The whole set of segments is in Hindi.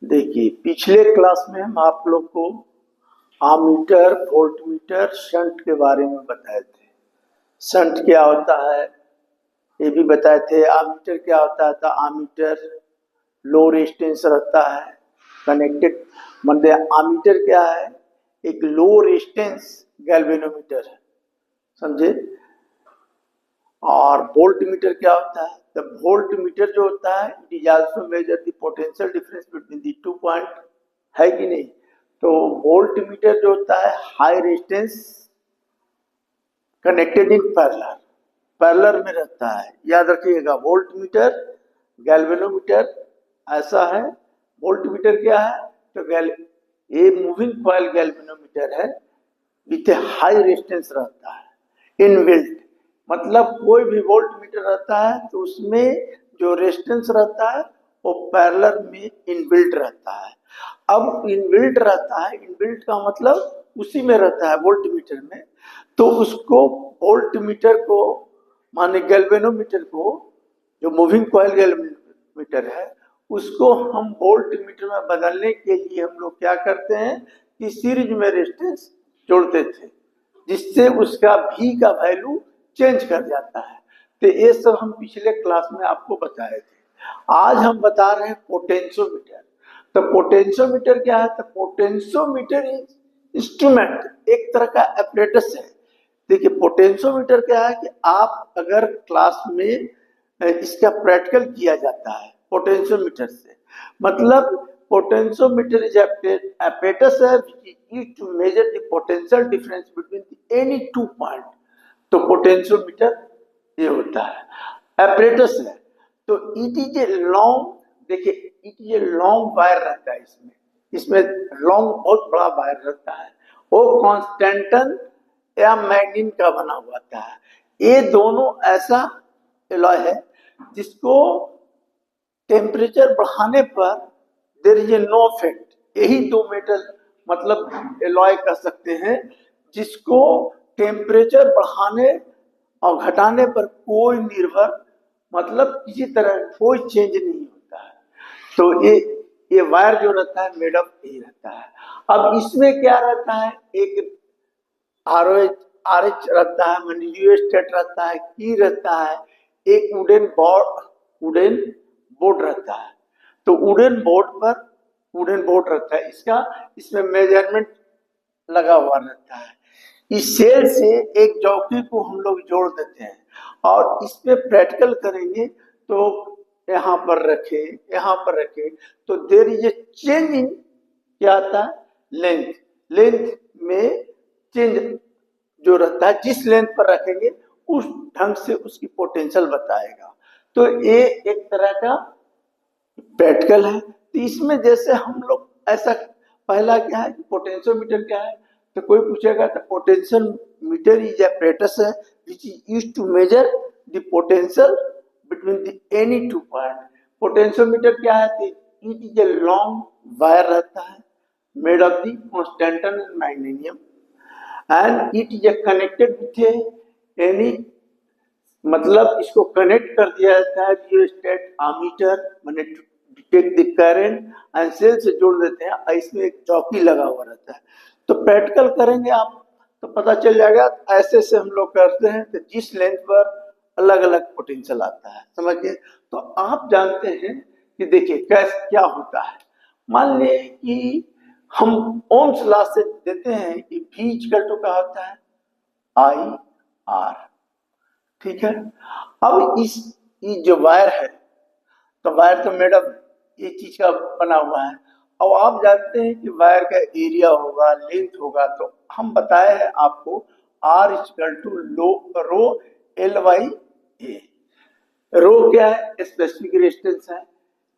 देखिए, पिछले क्लास में हम आप लोग को आमीटर, वोल्टमीटर, शंट के बारे में बताए थे। शंट क्या होता है ये भी बताए थे। आमीटर क्या होता है, तो आमीटर लो रेजिस्टेंस रहता है कनेक्टेड। मतलब आमीटर क्या है, एक लो रेजिस्टेंस गैल्वेनोमीटर है, समझे। और वोल्ट मीटर क्या होता है, द वोल्ट मीटर जो होता है it is also measure the potential difference between the two point, है कि नहीं। तो वोल्ट मीटर जो होता है high resistance connected in parallel, parallel में रहता है, याद रखिएगा। वोल्ट मीटर, गैल्वेनोमीटर ऐसा है। वोल्ट मीटर क्या है, तो ये मूविंग कॉइल गैल्वेनोमीटर है, विथ हाई रेजिस्टेंस रहता है इनबिल्ट। मतलब कोई भी वोल्ट मीटर रहता है तो उसमें जो रेजिस्टेंस रहता है वो पैरेलल में इनबिल्ट रहता है। अब इनबिल्ट रहता है, इनबिल्ट का मतलब उसी में रहता है वोल्ट मीटर में। तो उसको वोल्ट मीटर को, माने गैल्वेनोमीटर को, जो मूविंग कॉइल गैल्वेनोमीटर है, उसको हम वोल्ट मीटर में बदलने के लिए हम लोग क्या करते हैं कि सीरीज में रेजिस्टेंस जोड़ते थे, जिससे उसका भी का वैल्यू चेंज कर जाता है। तो ये सब हम पिछले क्लास में आपको बताए थे। आज हम बता रहे हैं पोटेंशियोमीटर। तो पोटेंशियोमीटर क्या है, तो पोटेंशियोमीटर इज इंस्ट्रूमेंट, एक तरह का एपरेटस है। देखिए, पोटेंशियोमीटर क्या है कि आप अगर क्लास में इसका प्रैक्टिकल किया जाता है पोटेंशियोमीटर से, मतलब पोटेंशियोमीटर इज apparatus है which is used to measure the potential difference between any two point। तो पोटेंशियोमीटर ये होता है, apparatus है। तो इट इज ए लॉन्ग, देखिए it is a long wire रहता है, इसमें लॉन्ग बहुत बड़ा वायर रहता है। वो कॉन्स्टेंटन या मैग्नीन का बना हुआ था। ये दोनों ऐसा एलॉय है जिसको टेम्परेचर बढ़ाने पर there is a no effect. यही दो मेटल मतलब एलॉय कर सकते हैं जिसको टेम्परेचर बढ़ाने और घटाने पर कोई निर्भर, मतलब किसी तरह कोई चेंज नहीं होता है। तो ये वायर जो रहता है मेड ऑफ यही रहता है। अब इसमें क्या रहता है, एक आर एच रहता है, यूएस स्टेट रहता है, की रहता है, एक वुडन बोर्ड रहता है। तो वुडन बोर्ड रहता है इसका, इसमें मेजरमेंट लगा हुआ रहता है। इस सेल से एक जॉकी को हम लोग जोड़ देते हैं और इस पे प्रैक्टिकल करेंगे। तो यहाँ पर रखे तो there is a change in, क्या आता है, लेंथ में चेंज जो रहता है, जिस लेंथ पर रखेंगे उस ढंग से उसकी पोटेंशियल बताएगा। तो ये एक तरह का प्रैक्टिकल है। तो इसमें जैसे हम लोग ऐसा, पहला क्या है, पोटेंशियोमीटर क्या है, तो कोई पूछेगा तो पोटेंशियल मीटर इज apparatus है which is used to measure the potential between the any two point। Potentiometer क्या है, it is a long wire रहता है made of the constantan manganin and it is connected with any, मतलब इसको कनेक्ट कर दिया जाता है रियोस्टेट आमीटर, माने detect the current, and cell से जोड़ देते हैं। इसमें एक चौकी लगा हुआ रहता है। तो प्रैक्टिकल करेंगे आप तो पता चल जाएगा। ऐसे से हम लोग करते हैं तो जिस लेंथ पर अलग अलग पोटेंशियल आता है, समझिए। तो आप जानते हैं कि देखिए कैसे क्या होता है। मान ले कि हम ओम्स लॉ से देते हैं कि V इक्वल टू क्या होता है, आई आर, ठीक है। अब ये जो वायर है, तो वायर तो मेड ऑफ ये चीज का बना हुआ है। अब आप जानते हैं कि वायर का एरिया होगा, लेंथ होगा। तो हम बताए हैं आपको R equal to rho L by A. Rho क्या है, स्पेसिफिक रेजिस्टेंस है,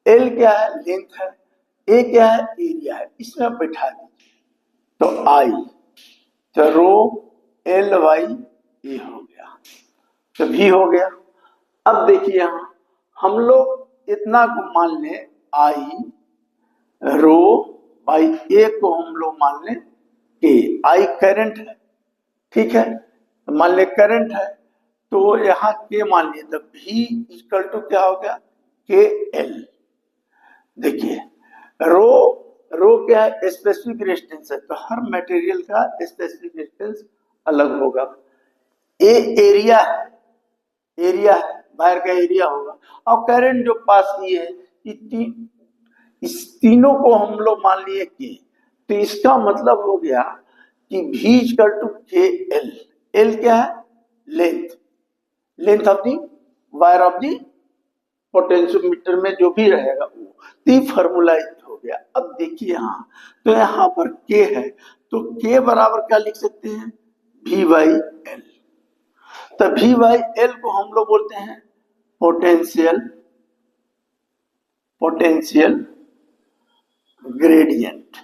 एल क्या है, लेंथ है, ए क्या है, एरिया है। इसमें आप बैठा दीजिए तो आई, तो रो एल बाई ए हो गया, तो भी हो गया। अब देखिए यहां हम लोग इतना को मान लें आई रो बाई ए को हम लोग मान लें के, आई करंट है, ठीक है, मान ले करंट है। तो यहाँ के मान लिए तो V इक्वल टू क्या हो गया, के एल। देखिए रो रो क्या है, स्पेसिफिक रेजिस्टेंस है, तो हर मटेरियल का स्पेसिफिक रेजिस्टेंस अलग होगा। ए एरिया है, एरिया है, बाहर का एरिया होगा। और करंट जो पास की है, इस तीनों को हम लोग मान लिए कि, तो इसका मतलब हो गया कि V equal to K L. L क्या है, length, length of the wire of the potentiometer में जो भी रहेगा वो, तो फॉर्मूला हो गया। अब देखिए यहाँ, तो यहाँ पर के है, तो के बराबर क्या लिख सकते हैं, V बाई एल। तो V बाई एल को हम लोग बोलते हैं potential, potential gradient.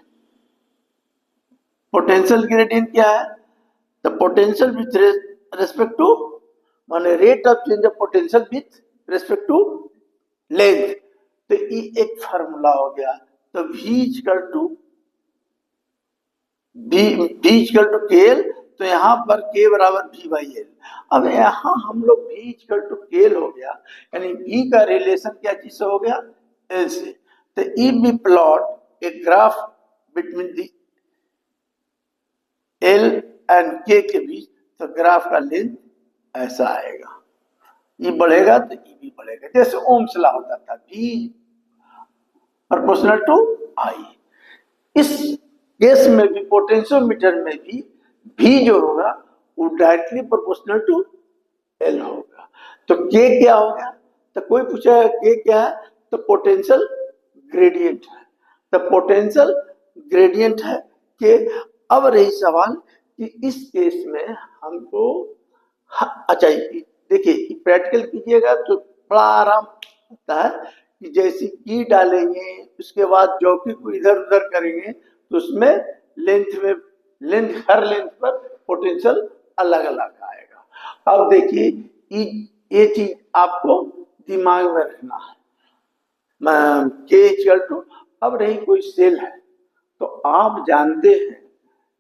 Potential gradient क्या है, the potential with respect to, माने rate of change of potential with respect to length. तो ये एक फार्मूला हो गया। तो V equal to K L, तो यहाँ पर K बराबर V बाई एल। अब यहाँ हम लोग V equal to K L हो गया, यानी V का रिलेशन क्या चीज से हो गया, L से। तो if we plot a graph between the L and K के बीच, तो ग्राफ का लेंथ ऐसा आएगा, ये बढ़ेगा तो ये भी बढ़ेगा, जैसे ओम्स लॉ होता था, V प्रोपोर्शनल टू I। इस केस में भी, पोटेंशियोमीटर में भी V जो होगा वो डायरेक्टली प्रोपोर्शनल टू L होगा। तो K क्या होगा, तो कोई पूछेगा K क्या है, तो पोटेंशियल ग्रेडियंट है, तो पोटेंशियल ग्रेडियंट है K। अब रही सवाल कि इस केस में हमको, अच्छा देखिए प्रैक्टिकल कीजिएगा तो बड़ा आराम होता है कि जैसे की डालेंगे, उसके बाद जॉकी को इधर उधर करेंगे, तो उसमें लेंथ हर लेंथ पर पोटेंशियल अलग अलग आएगा। अब देखिए ये चीज आपको दिमाग में रखना है। के इक्वल टू, अब रही कोई सेल है, तो आप जानते हैं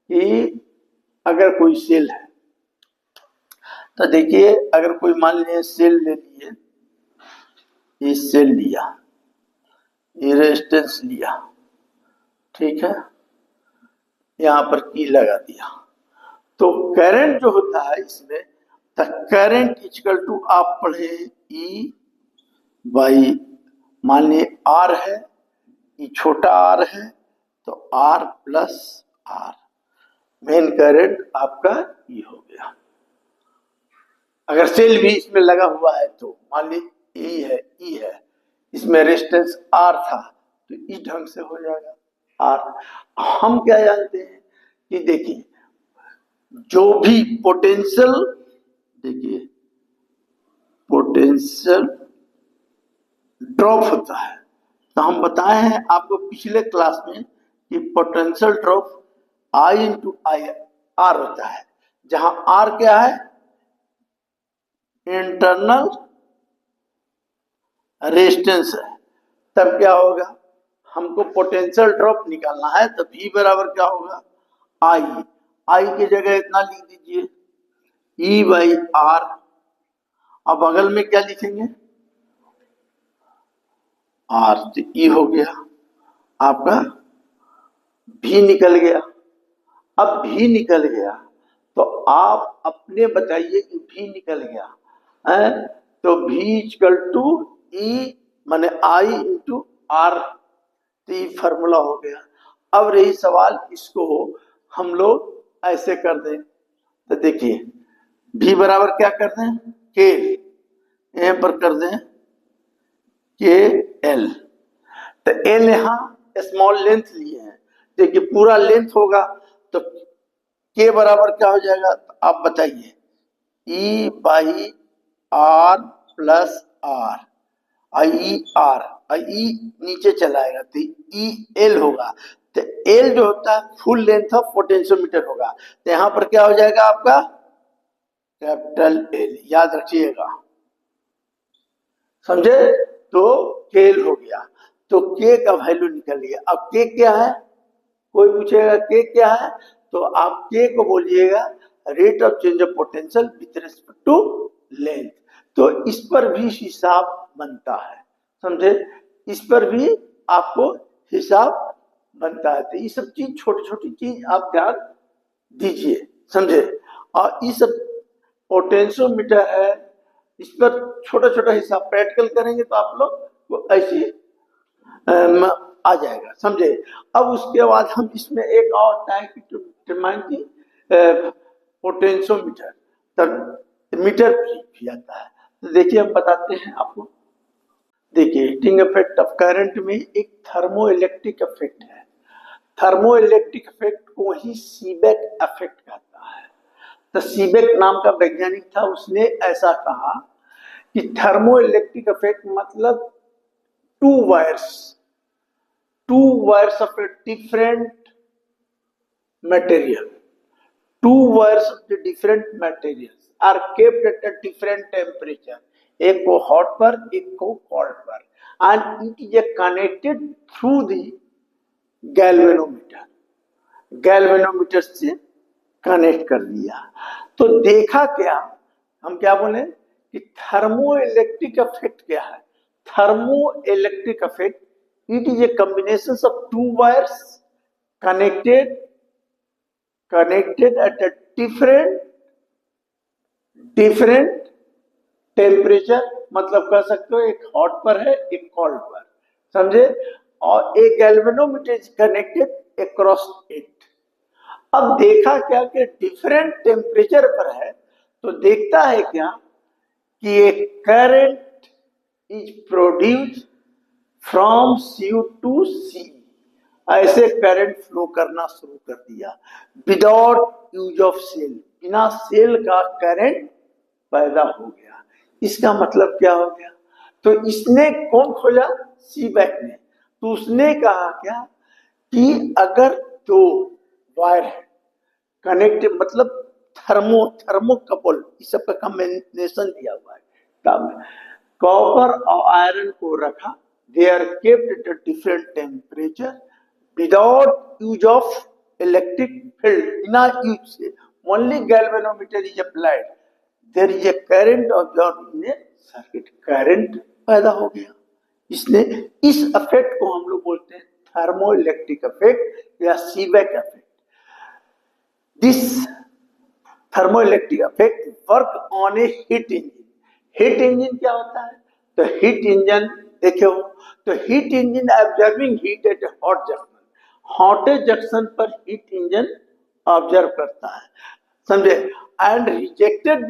कि अगर कोई सेल है, तो देखिए अगर कोई मान लीजिए सेल ले लिए, ये सेल लिया, ये रेजिस्टेंस लिया, ठीक है, यहां पर की लगा दिया, तो करंट जो होता है इसमें, द करंट इक्वल टू आप पढ़े E बाई, मान लीजिए R है, ये छोटा r है, तो R plus R, main current आपका ये हो गया। अगर सेल भी इसमें लगा हुआ है, तो मान लीजिए E है, इसमें रेजिस्टेंस R था, तो इस ढंग से हो जाएगा R। हम क्या जानते हैं कि देखिए जो भी पोटेंशियल, देखिए पोटेंशियल ड्रॉप होता है, तो हम बताए हैं आपको पिछले क्लास में कि potential drop I into I R होता है, जहां R क्या है, इंटरनल रेजिस्टेंस है। तब क्या होगा, हमको पोटेंशियल ड्रॉप निकालना है, तो V बराबर क्या होगा, I की जगह इतना लिख दीजिए E बाई R। अब बगल में क्या लिखेंगे, R, तो E हो गया आपका, V निकल गया। अब V निकल गया तो आप अपने बताइए कि V निकल गया है, तो V इक्वल टू E माने I इंटू R, तो ये फॉर्मूला हो गया। अब रही सवाल, इसको हम लोग ऐसे कर दें, तो देखिए V बराबर क्या कर दें, K, यहां पर कर दें के एल, तो एल यहाँ स्मॉल लेंथ लिए हैं, देखिए पूरा लेंथ होगा तो के बराबर क्या हो जाएगा, तो आप बताइए E by R plus R, I R, I नीचे चलाएगा तो ई एल होगा। तो एल जो होता है फुल लेंथ ऑफ पोटेंशियोमीटर होगा, तो यहां पर क्या हो जाएगा आपका कैपिटल एल, याद रखिएगा, समझे। तो के एल हो गया, तो के का वैल्यू निकल गया। अब के क्या है, कोई पूछेगा के क्या है, तो आप के को बोलिएगा rate of change of potential with respect to length. तो इस पर भी हिसाब बनता है, समझे, इस पर भी आपको हिसाब बनता है। तो ये सब चीज, छोटी छोटी चीज आप ध्यान दीजिए, समझे। और ये सब पोटेंशियोमीटर है, इस पर छोटा छोटा हिसाब प्रैक्टिकल करेंगे तो आप लोग को ऐसी आ जाएगा, समझे। अब उसके बाद हम इसमें एक और होता है कि डिटरमाइन की पोटेंशियोमीटर, तब मीटर भी आता है। तो देखिए हम बताते हैं आपको। देखिए हीटिंग इफेक्ट ऑफ करंट में एक थर्मो इलेक्ट्रिक इफेक्ट है। थर्मो इलेक्ट्रिक इफेक्ट को ही सीबेक इफेक्ट कहता है। तो सीबेक नाम का वैज्ञानिक था, उसने ऐसा कहा कि थर्मो इलेक्ट्रिक इफेक्ट मतलब to wires of a different material, two wires of the different materials are kept at a different temperature, एक को हॉट पर एक को कोल्ड पर, and it is connected through the galvanometer से कनेक्ट कर दिया। तो देखा क्या, हम क्या बोले कि थर्मो इलेक्ट्रिक इफेक्ट क्या है। Thermo electric effect, it is a combination of two wires connected at a different temperature, मतलब कह सकते हो एक हॉट पर है एक कोल्ड पर, समझे। और एक galvanometer is connected across it. अब देखा क्या कि डिफरेंट टेम्परेचर पर है, तो देखता है क्या कि एक current is produced from C to C, ऐसे करंट फ्लो करना शुरू कर दिया विदाउट यूज ऑफ सेल, बिना सेल का करंट पैदा हो गया। इसका मतलब क्या हो गया, तो इसने कौन खोजा, सीबेक ने। तो उसने कहा क्या कि अगर दो वायर है कनेक्ट, मतलब थर्मोकपल, इस सब का कॉम्बिनेशन दिया हुआ है, कॉपर और आयरन को रखा, they are kept at a different temperature without use of electric field, बिना यूज से, only galvanometer is applied, there is a current observed in a circuit, current पैदा हो गया। इसने, इस इफेक्ट को हम लोग बोलते हैं थर्मो इलेक्ट्रिक इफेक्ट या Seebeck effect. This thermo electric effect work on A heat engine. Heat engine क्या होता है, तो हीट इंजन देखो, तो heat engine observing heat at hot junction, hottest junction पर हीट इंजन ऑब्जर्व करता है, समझे, and rejected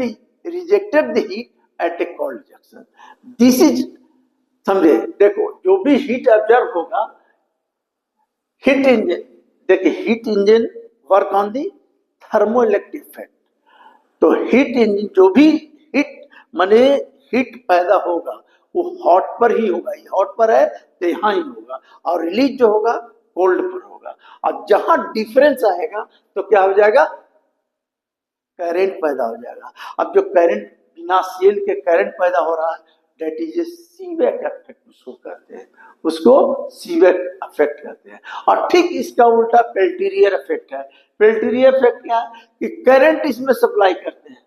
the heat at A cold junction. This is, समझे, देखो जो भी हीट ऑब्जर्व होगा, हीट इंजन, देखिए heat engine work on the thermo electric effect. तो हीट इंजन जो भी हीट माने हीट पैदा होगा वो हॉट पर ही होगा, ये हॉट पर है तो यहाँ ही होगा, और रिलीज जो होगा कोल्ड पर होगा। और जहां डिफरेंस आएगा तो क्या हो जाएगा, करंट पैदा हो जाएगा। अब जो करंट, बिना सेल के करंट पैदा हो रहा है, that is a Seebeck effect उसको कहते हैं, उसको सीबेक इफेक्ट कहते हैं। और ठीक इसका उल्टा पेल्टियर इफेक्ट है। पेल्टियर इफेक्ट क्या है कि करंट इसमें सप्लाई करते हैं,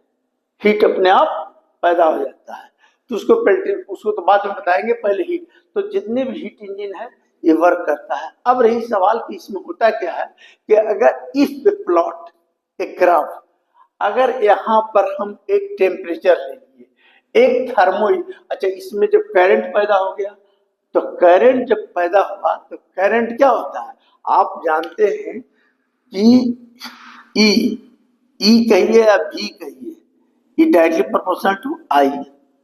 हीट अपने आप पैदा हो जाता है, तो उसको पेल्टियर, उसको तो बाद में बताएंगे, पहले हीट। तो जितने भी हीट इंजन है ये वर्क करता है। अब रही सवाल कि इसमें होता क्या है कि अगर इफ प्लॉट एक ग्राफ, अगर यहाँ पर हम एक टेम्परेचर ले लिए, एक थर्मो, अच्छा इसमें जब करंट पैदा हो गया, तो करंट जब पैदा हुआ तो करंट क्या होता है, आप जानते हैं कि ई कहिए या भी कहिए, ई डायरेक्टली प्रोपोर्शनल टू आई।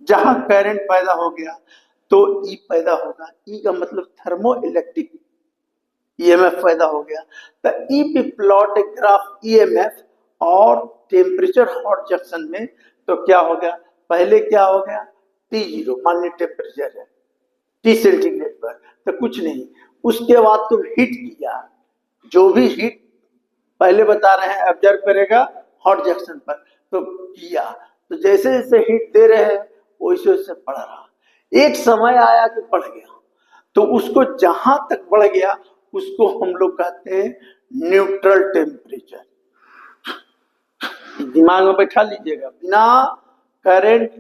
जहां करंट पैदा हो गया तो ई पैदा होगा, ई का मतलब थर्मो इलेक्ट्रिक ईएमएफ पैदा हो गया। तो ई पे प्लॉट ए ग्राफ ईएमएफ और टेम्परेचर हॉट जंक्शन में, तो क्या हो गया, पहले क्या हो गया, T0 मान लीजिए टेम्परेचर है T सेंटीग्रेड पर, तो कुछ नहीं, उसके बाद तुम हीट किया, जो भी हीट पहले बता रहे हैं ऑब्जर्व करेगा हॉट जंक्शन पर, तो किया, तो जैसे जैसे हीट दे रहे हैं वैसे वैसे बढ़ रहा, एक समय आया कि बढ़ गया, तो उसको जहां तक बढ़ गया उसको हम लोग कहते हैं न्यूट्रल टेम्परेचर। दिमाग में बैठा लीजिएगा, बिना करंट,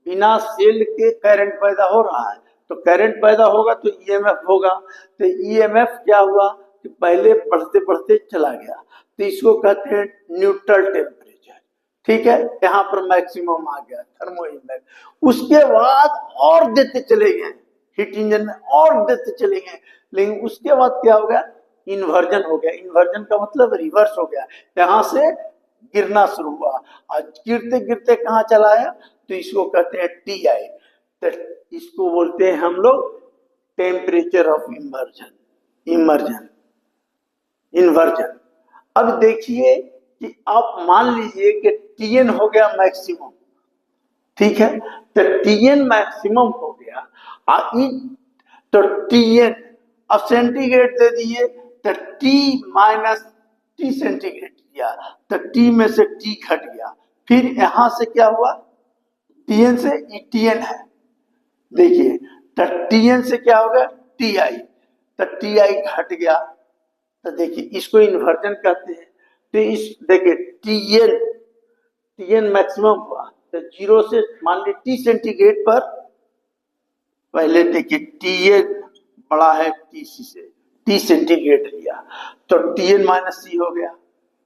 बिना सेल के करंट पैदा हो रहा है तो करंट पैदा होगा तो ईएमएफ होगा। तो ईएमएफ क्या हुआ कि पहले बढ़ते बढ़ते चला गया, तो इसको कहते हैं न्यूट्रल टेम्परेचर। ठीक है, यहाँ पर मैक्सिमम आ गया थर्मो इम्पैक्ट। उसके बाद और देते चले गए हीट इंजन में, और देते चले गए, लेकिन उसके बाद क्या हो गया, इन्वर्जन हो गया। इन्वर्जन का मतलब रिवर्स हो गया, यहाँ से गिरना शुरू हुआ और गिरते गिरते कहाँ चला आया, तो इसको कहते हैं टीआई। तो इसको बोलते हैं हम लोग टेम्परेचर ऑफ इमर्जन इन्वर्जन। अब देखिए कि आप मान लीजिए कि टीएन हो गया मैक्सिमम, ठीक है, तो टीएन मैक्सिमम हो गया, तो टीएन अब सेंटीग्रेड दे दिए, तो टी माइनस टी सेंटीग्रेड किया, तो टी में से टी घट गया। फिर यहां से क्या हुआ, टीएन से टीएन है, देखिए, तो टीएन से क्या होगा टीआई, तो टीआई घट गया। तो देखिए इसको इन्वर्जन कहते हैं। तो इस देखिए टीएन मैक्सिमम हुआ, तो 0 से मान ली टी सेंटीग्रेड पर, पहले देखिए टीएन बड़ा है टीसी से, टी सेंटीग्रेड लिया, तो टीएन माइनस सी हो गया,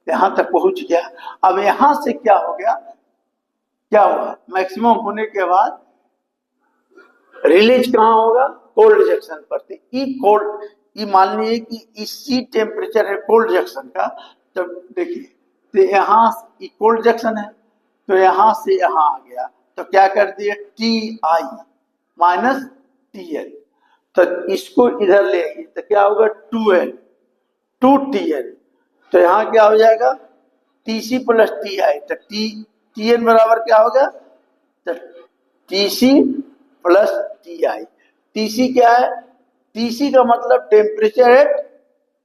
यहां तक पहुंच गया। अब यहां से क्या हो गया, क्या हुआ, मैक्सिमम होने के बाद रिलीज कहां होगा, कोल्ड जंक्शन पर। कोल्ड, ये मान लीजिए कि इसी टेम्परेचर है कोल्ड जंक्शन का, तो देखिए तो यहाँ कोल्ड जंक्शन है, तो यहाँ से यहाँ आ गया, तो क्या कर दिए T I minus T L, तो इसको इधर ले आइए, तो क्या होगा 2L 2TN, तो यहाँ क्या हो जाएगा TC प्लस TI, तो TN बराबर क्या होगा, तो TC प्लस TI। TC क्या है, TC का मतलब temperature at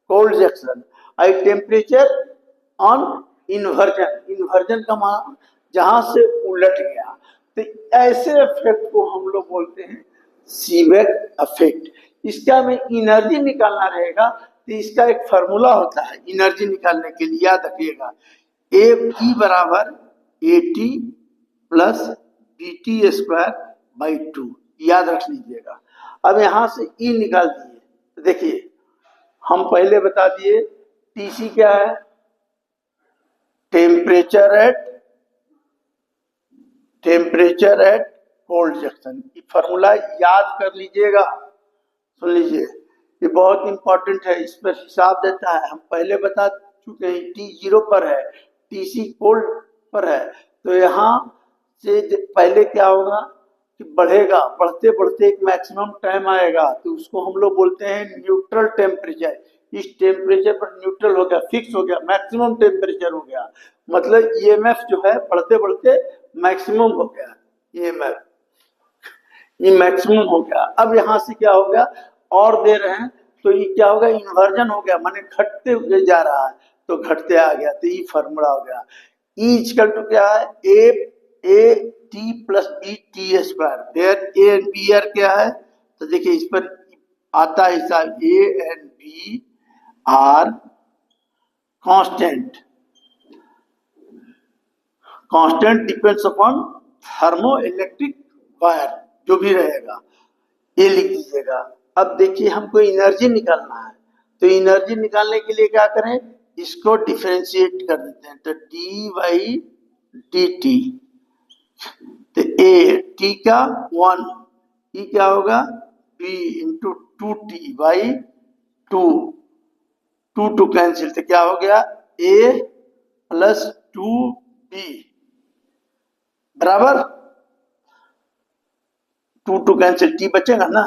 cold junction, I temperature on inversion का मान जहां से उलट गया। तो ऐसे इफेक्ट को हम लोग बोलते हैं सीबेक इफेक्ट। इसका में एनर्जी निकालना रहेगा, तो इसका एक फार्मूला होता है एनर्जी निकालने के लिए, याद रखिएगा, ए बराबर AT plus BT square by 2, याद रख लीजिएगा। अब यहां से E निकाल दिए, तो देखिए हम पहले बता दिए TC क्या है, टेम्परेचर एट कोल्ड जंक्शन। ये फार्मूला याद कर लीजिएगा, सुन लीजिए, ये बहुत इंपॉर्टेंट है, इस पर हिसाब देता है। हम पहले बता चुके हैं T 0 पर है, TC कोल्ड पर है, तो यहाँ से पहले क्या होगा कि बढ़ेगा, बढ़ते बढ़ते एक मैक्सिमम टाइम आएगा, तो उसको हम लोग बोलते हैं न्यूट्रल टेम्परेचर। इस टेम्परेचर पर न्यूट्रल हो गया, फिक्स हो गया, मैक्सिमम टेम्परेचर हो गया, मतलब ईएमएफ जो है बढ़ते बढ़ते मैक्सिमम हो गया, ईएमएफ ये मैक्सिमम हो गया। अब यहाँ से क्या हो गया, और दे रहे हैं, तो ये क्या होगा, इन्वर्जन हो गया, माने घटते हुए जा रहा है, तो घटते आ गया, तो ये फार्मूला हो गया। E इक्वल टू क्या है, A T plus B T square, there A and B are क्या है, तो देखिए इस पर आता है हिसाब, A and B are constant depends upon thermo electric wire, जो भी रहेगा ये लिख दीजिएगा। अब देखिए हमको एनर्जी निकालना है, तो एनर्जी निकालने के लिए क्या करें, इसको डिफरेंशिएट कर देते हैं, तो डी बाई डी टी, तो ए टी का 1, ई क्या होगा B into 2T by 2, 2 cancel, तो क्या हो गया ए प्लस 2B बराबर 2 कैंसिल, टी बचेगा ना,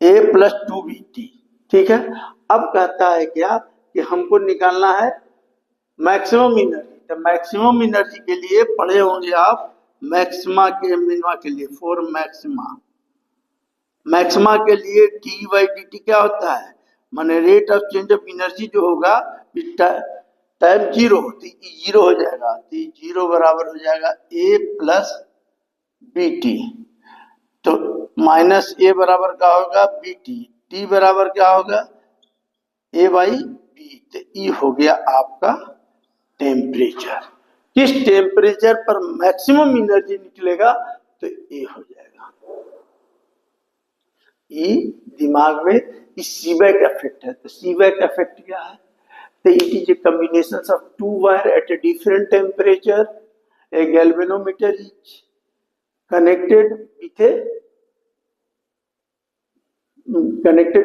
A प्लस 2BT, ठीक है। अब कहता है क्या कि हमको निकालना है मैक्सिमम एनर्जी, तो मैक्सिमम एनर्जी के लिए पढ़े होंगे आप मैक्सिमा के मिनिमा के लिए, फॉर मैक्सिमा के लिए टी बाई डी टी क्या होता है, माने rate of change of energy जो होगा टाइम 0, तो 0 हो जाएगा, तो 0 बराबर हो जाएगा A प्लस BT, तो माइनस ए बराबर क्या होगा BT, टी बराबर क्या होगा A बाई बी, तो ई हो गया आपका टेम्परेचर। किस टेम्परेचर पर मैक्सिमम एनर्जी निकलेगा, तो ए हो जाएगा। ये दिमाग में इस सीबैक इफेक्ट है। तो सीबैक इफेक्ट क्या है? तो it is a combination of two wire at a different temperature, a galvanometer is connected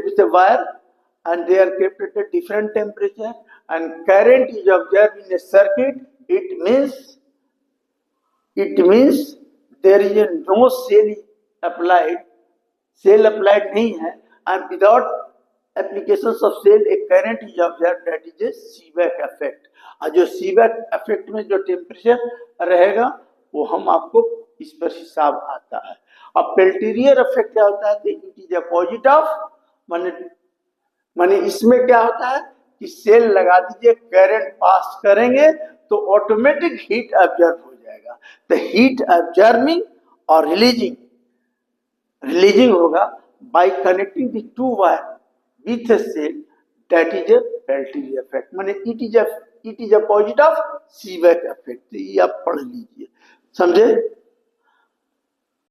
with a wire, and they are kept at a different temperature, and current is observed in a circuit. It means there is a no cell applied नहीं है, and without applications of cell a current is observed, that is a Seebeck effect। और जो Seebeck effect में जो टेम्परेचर रहेगा वो हम आपको इस पर हिसाब आता है। अब पेल्टियर इफेक्ट क्या होता है? इट इज अपोजिट ऑफ, माने इसमें क्या होता है कि सेल लगा दीजिए, करंट पास करेंगे तो ऑटोमेटिक हीट ऑब्जर्व हो जाएगा। तो हीट ऑब्जर्विंग और रिलीजिंग होगा by connecting the two wire with a cell, that is a Peltier effect. माने it is opposite of Seebeck effect. ये आप पढ़ लीजिए, समझे?